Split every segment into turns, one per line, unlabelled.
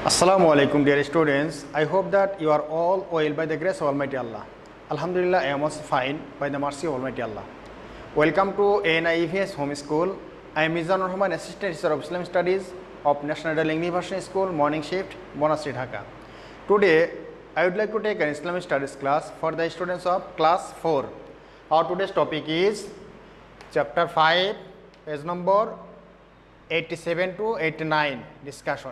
Assalamu alaikum, dear students. I hope that you are all well by the grace of Almighty Allah. Alhamdulillah, I am also fine by the mercy of Almighty Allah. Welcome to ANIEVS Home School. I am Mizanur Rahman, Assistant Teacher of Islamic Studies of National Darling University School, Morning Shift, Bonasri, Dhaka. Today, I would like to take an Islamic Studies class for the students of class 4. Our today's topic is chapter 5, page number 87 to 89 discussion.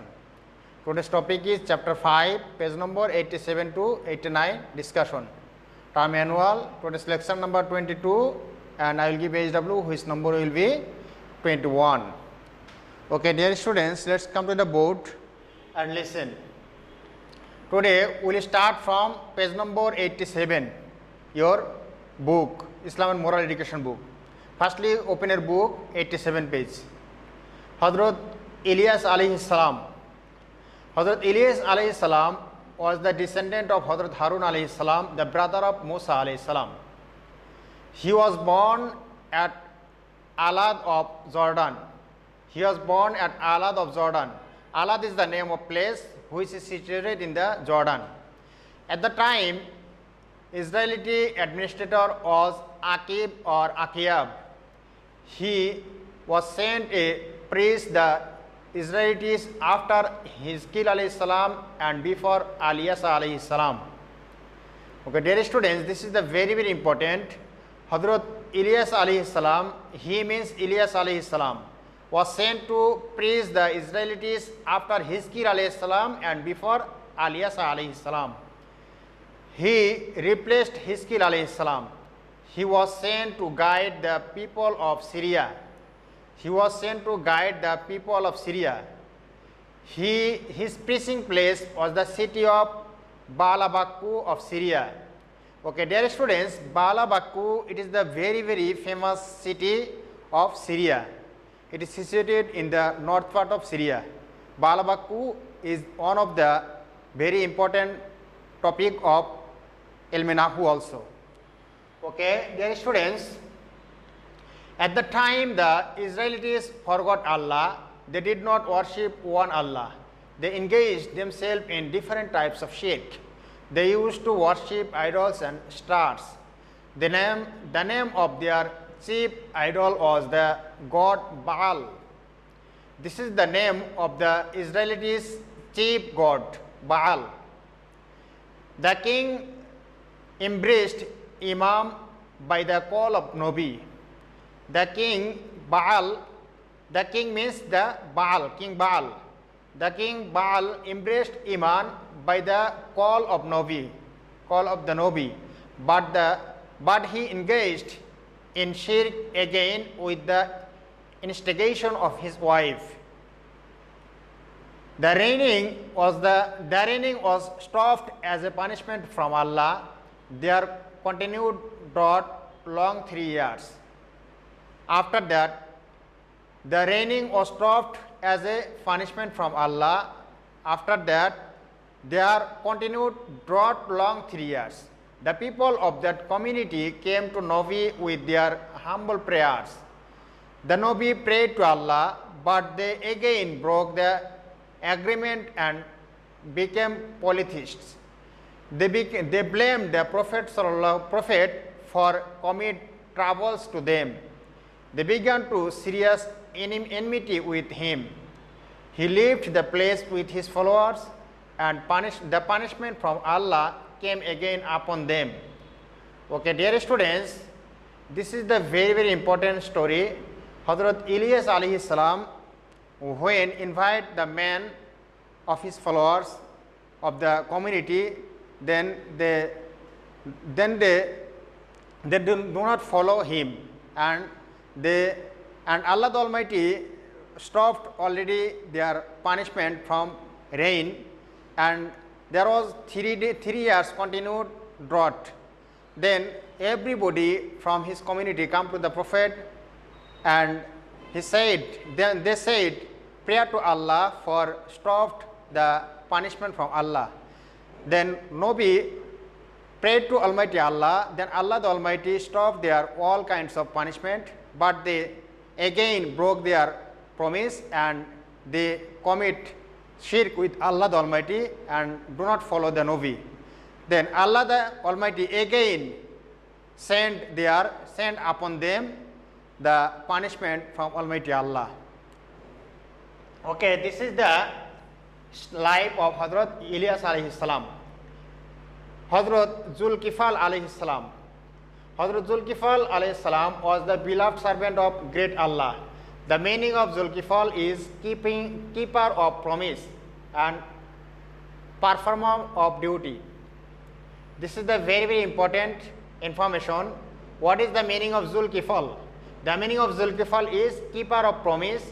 Today's topic is chapter 5, page number 87 to 89 discussion. Term annual, today's lecture number 22, and I will give HW, which number will be 21. Okay, dear students, let's come to the board and listen. Today we will start from page number 87, your book, Islam and Moral Education book. Firstly, open your book, 87 page. Hazrat Ilyas alayhi salam. Hazrat Ilyas alayhi salam was the descendant of Hazrat Harun alayhi salam, the brother of Musa alayhi salam. He was born at Alad of Jordan. He was born at Alad of Jordan. Alad is the name of place which is situated in the Jordan. At the time, Israelite administrator was Aqib or Aqiyab. He was sent a priest the Israelites after Hizkil alayhi salam and before Ilyas alayhi salam. Okay, dear students, this is the very important. Hazrat Ilyas alayhi salam, he means Ilyas alayhi salam, was sent to preach the Israelites after Hizkil alayhi salam and before Ilyas alayhi salam. He replaced Hizkil alayhi salam. He was sent to guide the people of Syria. He was sent to guide the people of Syria. His preaching place was the city of Baalabakku of Syria. Okay, dear students, Baalabakku, it is the very famous city of Syria. It is situated in the north part of Syria. Baalabakku is one of the very important topic of Ilminahu also. Okay, dear students, at the time the Israelites forgot Allah, they did not worship one Allah. They engaged themselves in different types of shirk. They used to worship idols and stars. The name of their chief idol was the god Baal. This is the name of the Israelites' chief god, Baal. The king embraced Imam by the call of Nabi. The king Baal, the king means the Baal, King Baal. The king Baal embraced Iman by the call of Nabi, but he engaged in shirk again with the instigation of his wife. The reigning was stopped as a punishment from Allah. There continued drought long 3 years. After that, the raining was stopped as a punishment from Allah. After that, there continued drought long 3 years. The people of that community came to Nabi with their humble prayers. The Nabi prayed to Allah, but they again broke the agreement and became polytheists. They blamed the Prophet for commit troubles to them. They began to serious enmity with him. He left the place with his followers, and the punishment from Allah came again upon them. Okay, dear students, this is the very important story. Hazrat Ilyas alayhi salam, when invite the man of his followers of the community, then they do not follow him, and Allah the Almighty stopped already their punishment from rain, and there was 3 years continued drought. Then everybody from his community come to the Prophet, and they said prayer to Allah for stopped the punishment from Allah. Then Nabi prayed to Almighty Allah, then Allah the Almighty stopped their all kinds of punishment, but they again broke their promise and they commit shirk with Allah the Almighty and do not follow the Nabi. Then Allah the Almighty again sent upon them the punishment from Almighty Allah. Okay, this is the life of Hazrat Ilyas alayhi salam. Hazrat Zulkifal alayhi salam. Hazrat Zulkifal alayhi salam was the beloved servant of great Allah. The meaning of Zulkifal is keeper of promise and performer of duty. This is the very important information. What is the meaning of Zulkifal? The meaning of Zulkifal is keeper of promise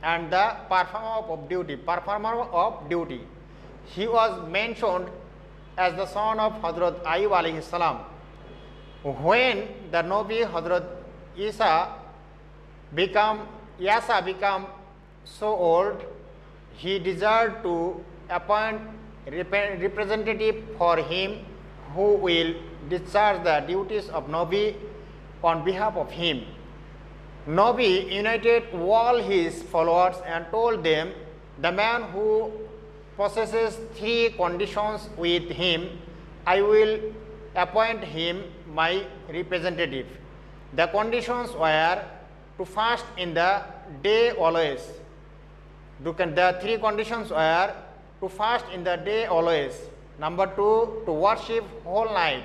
and the performer of duty. He was mentioned as the son of Hazrat Ayub alayhi salam. When the Nabi Hazrat Yasa became so old, he desired to appoint representative for him who will discharge the duties of Nabi on behalf of him. Nabi united all his followers and told them, the man who possesses 3 conditions with him, I will appoint him my representative. The conditions were to fast in the day always. The 3 conditions were to fast in the day always. Number 2, to worship whole night.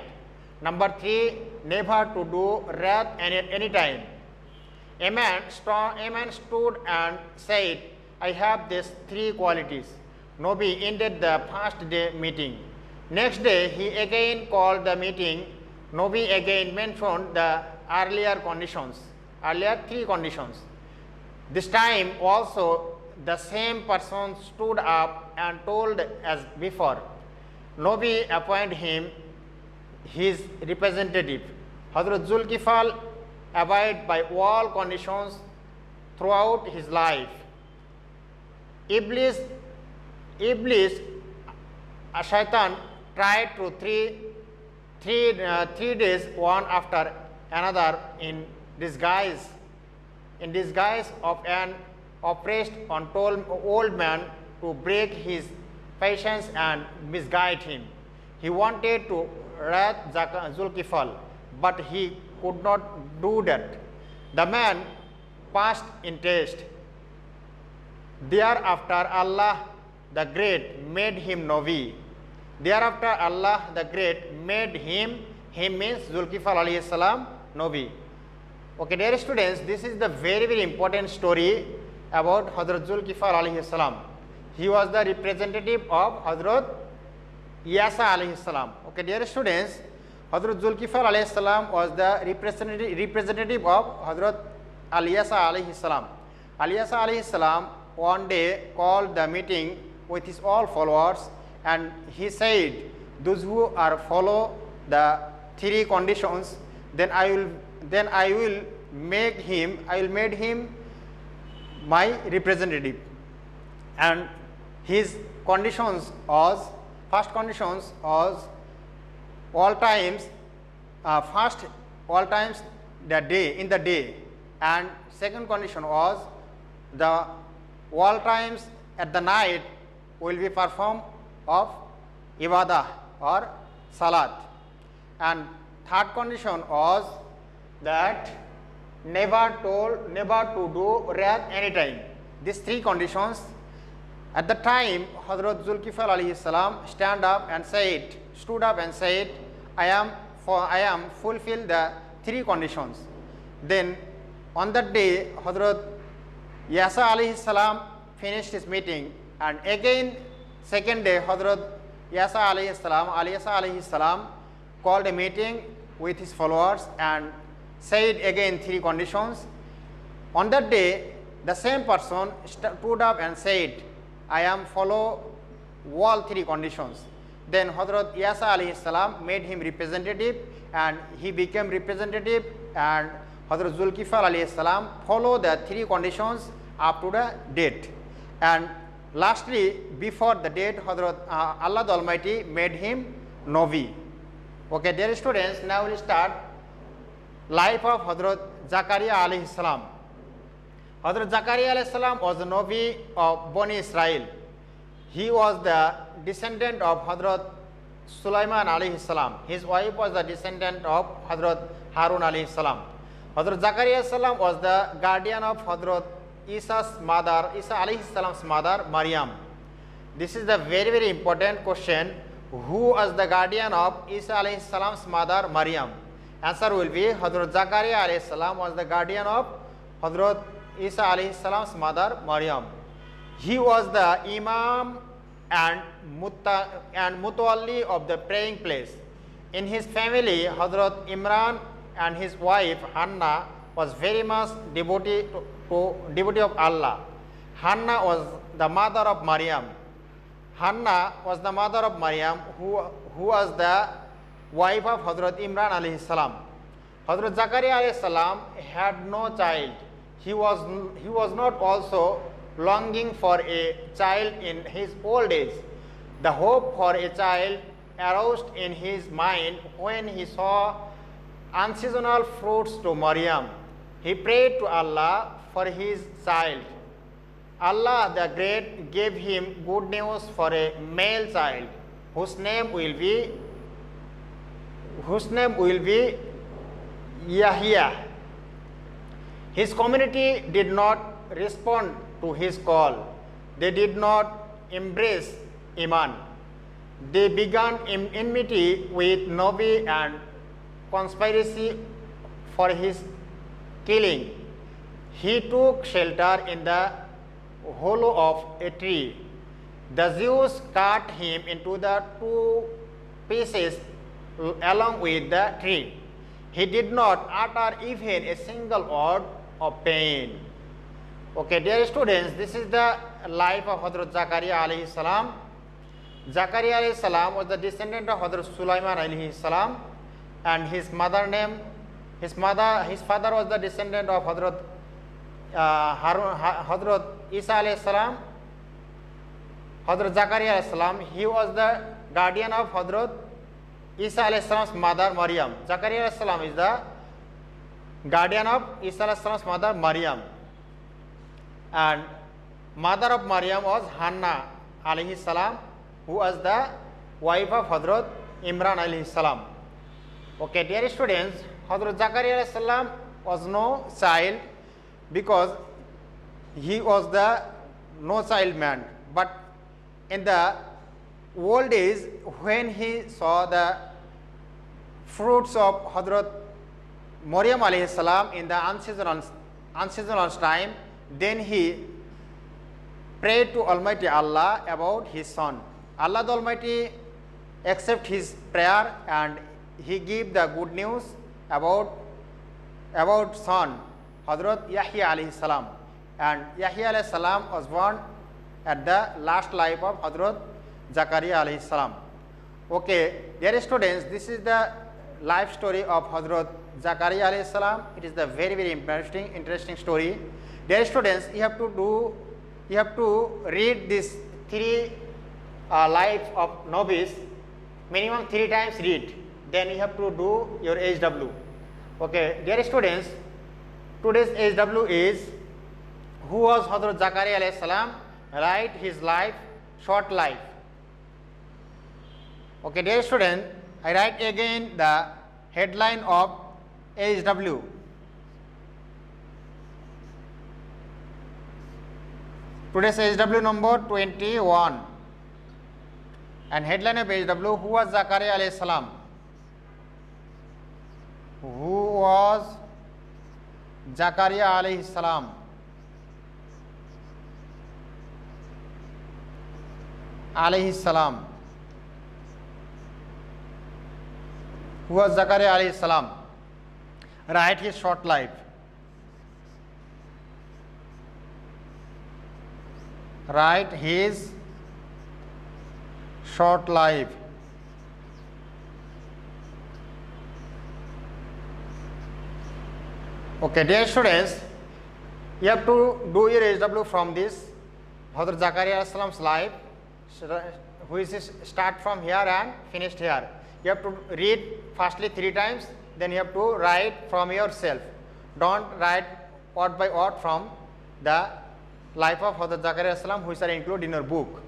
Number 3, never to do wrath any time. A man stood and said, I have these 3 qualities. Nabi ended the first day meeting. Next day, he again called the meeting. Nabi again mentioned the earlier 3 conditions. This time also, the same person stood up and told as before. Nabi appointed him his representative. Hazrat Zulkifal abided by all conditions throughout his life. Iblis, Shaitan tried to 3 days one after another in disguise of an oppressed and old man to break his patience and misguide him. He wanted to wrath Zulkifal, but he could not do that. The man passed in test. Thereafter Allah the Great made him Nabi. Thereafter Allah the Great made him means Zulkifal alayhi salam, Nabi. Okay, dear students, this is the very important story about Hazrat Zulkifal alayhi salam. He was the representative of Hazrat Yasa alayhi salam. Okay, dear students, Hazrat Zulkifal alayhi salam was the representative of Hazrat Yasa alayhi salam. Yasa alayhi salam one day called the meeting with his all followers and he said, those who are follow the 3 conditions, then I will make him my representative. And his conditions was, first conditions was all times fast all times in the day, and second condition was the all times at the night will be performed of ibadah or salat, and third condition was that never to do wrath anytime. These 3 conditions. At the time, Hazrat Zulkifal alayhi salam stood up and said, I am fulfill the 3 conditions. Then on that day, Hazrat Yasa alayhi salam finished his meeting, and again second day Hazrat Yasa alayhi salam called a meeting with his followers and said again 3 conditions. On that day, the same person stood up and said, I am follow all 3 conditions. Then Hazrat Yasa alayhi salam made him representative and he became representative, and Hazrat Zulkifal alayhi salam follow the 3 conditions up to the date. And lastly, before the date, Hazrat Allah the Almighty made him Nabi. Okay, dear students, now we will start life of Hazrat Zakaria alayhi salam. Hazrat Zakaria alayhi salam was the Nabi of Bani Israel. He was the descendant of Hazrat Sulaiman alayhi salam. His wife was the descendant of Hazrat Harun alayhi salam. Hazrat Zakaria salam was the guardian of Hazrat Isa's mother, Isa alayhi salam's mother, Maryam. This is the very important question. Who was the guardian of Isa alayhi salam's mother, Maryam? Answer will be Hazrat Zakaria alayhi salam was the guardian of Hazrat Isa alayhi salam's mother, Maryam. He was the imam and mutawalli of the praying place. In his family, Hazrat Imran and his wife Hannah was very much devotee of Allah. Hannah was the mother of Maryam. Hannah was the mother of Maryam, who was the wife of Hazrat Imran alayhi salam. Hazrat Zakaria alayhi salam had no child. He was not also longing for a child in his old age. The hope for a child aroused in his mind when he saw unseasonal fruits to Maryam. He prayed to Allah for his child. Allah the Great gave him good news for a male child whose name will be Yahya. His community did not respond to his call. They did not embrace Iman. They began enmity with Nabi and conspiracy for his killing. He took shelter in the hollow of a tree. The Jews cut him into the two pieces along with the tree. He did not utter even a single word of pain. Okay, dear students, this is the life of Hazrat Zakaria alayhi salam. Zakaria alayhi salam was the descendant of Hazrat Sulaiman alayhi salam, and his father was the descendant of Hazrat Hazrat Isa alayhi salam. Hazrat Zakaria alayhi salam, he was the guardian of Hazrat Isa alayhi salam's mother Maryam. Zakaria alayhi salam is the guardian of Isa alayhi salam's mother Maryam, and mother of Maryam was Hannah alayhi salam, who was the wife of Hazrat Imran alayhi salam. Okay, dear students, Hazrat Zakaria alayhi salam was no child because he was the no child man. But in the old days, when he saw the fruits of Hazrat Maryam alayhi salam in the unseasonal time, then he prayed to Almighty Allah about his son. Allah the Almighty accept his prayer and he gave the good news about son Hazrat Yahya alayhi salam, and Yahya alayhi salam was born at the last life of Hazrat Zakaria alayhi salam. Okay, dear students, this is the life story of Hazrat Zakaria alayhi salam. It is the very interesting story. Dear students, you have to read this three life of novice minimum 3 times read. Then you have to do your HW. Okay, dear students, today's HW is who was Hazrat Zakaria alayhi salam. Write his life, short life. Okay, dear student, I write again the headline of HW. Today's HW number 21, and headline of HW, who was Zakaria alayhi salam? Who was Zakaria alayhi salam? Alayhi salam. Who was Zakaria alayhi salam? Write his short life. Write his short life. Okay, dear students, you have to do your HW from this Hazrat Zakaria alayhi salam's life, which is start from here and finished here. You have to read firstly 3 times, then you have to write from yourself. Don't write word by word from the life of Hazrat Zakaria alayhi salam, which are included in your book.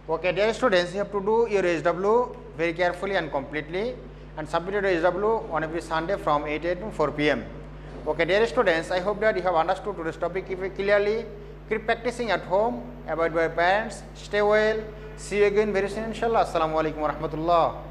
Okay, dear students, you have to do your SW very carefully and completely and submit your SW on every Sunday from 8 a.m. to 4 p.m. Okay, dear students, I hope that you have understood today's topic clearly. Keep practicing at home, avoid by parents, stay well. See you again very soon, inshallah. Assalamu alaikum wa rahmatullah.